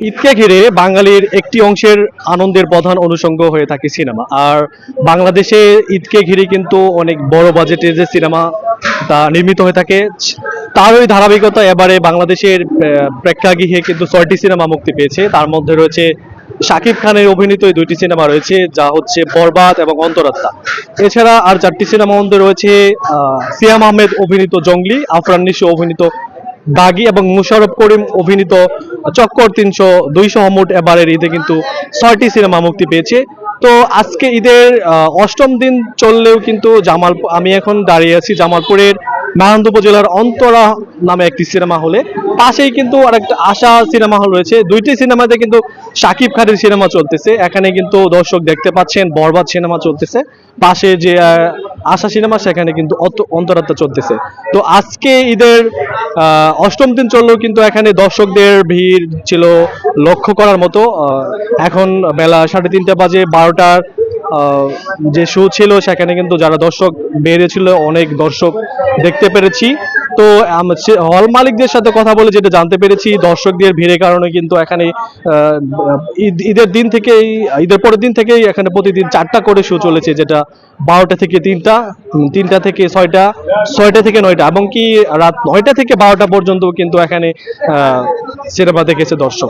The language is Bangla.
ঈদকে ঘিরে বাঙালির একটি অংশের আনন্দের প্রধান অনুষঙ্গ হয়ে থাকে সিনেমা। আর বাংলাদেশে ঈদকে ঘিরে কিন্তু অনেক বড় বাজেটের যে সিনেমা তা নির্মিত হয়ে থাকে। তারই ধারাবাহিকতা এবারে বাংলাদেশের প্রেক্ষাগৃহে কিন্তু 6টি সিনেমা মুক্তি পেয়েছে। তার মধ্যে রয়েছে শাকিব খানের অভিনীত এই 2টি সিনেমা রয়েছে, যা হচ্ছে বরবাদ এবং অন্তরাত্মা। এছাড়া আর 4টি সিনেমার মধ্যে রয়েছে সিয়াম আহমেদ অভিনীত জঙ্গলি, আফরান নিশো অভিনীত দাগি এবং মুশাররফ করিম অভিনীত চক্কর 300 200। মোট এবারের ঈদে কিন্তু 6টি সিনেমা মুক্তি পেয়েছে। তো আজকে ঈদের অষ্টম দিন চললেও কিন্তু আমি এখন দাঁড়িয়ে আছি জামালপুরের মেহেন্দ উপজেলার অন্তরা নামে একটি সিনেমা হলে। পাশেই কিন্তু আরেকটা আশা সিনেমা হল রয়েছে। 2টি সিনেমাতে কিন্তু শাকিব খানের সিনেমা চলতেছে। এখানে কিন্তু দর্শক দেখতে পাচ্ছেন বরবাদ সিনেমা চলতেছে, পাশে যে আশা সিনেমা সেখানে কিন্তু অন্তরাত্মা চলতেছে। তো আজকে ঈদের অষ্টম দিন চললেও কিন্তু এখানে দর্শকদের ভিড় ছিল লক্ষ্য করার মতো। এখন বেলা 3:30 বাজে, 12টার যে শো ছিল সেখানে কিন্তু যারা দর্শক বেরিয়েছিল অনেক দর্শক দেখতে পেরেছি। তো হল মালিকদের সাথে কথা বলে যেটা জানতে পেরেছি, দর্শকদের ভিড়ের কারণে কিন্তু এখানে ঈদের পরের দিন থেকেই এখানে প্রতিদিন 4টা করে শো চলেছে, যেটা 12টা থেকে 3টা, 3টা থেকে 6টা, 6টা থেকে 9টা, এবং কি রাত 9টা থেকে 12টা পর্যন্ত কিন্তু এখানে সিনেমা দেখেছে দর্শক।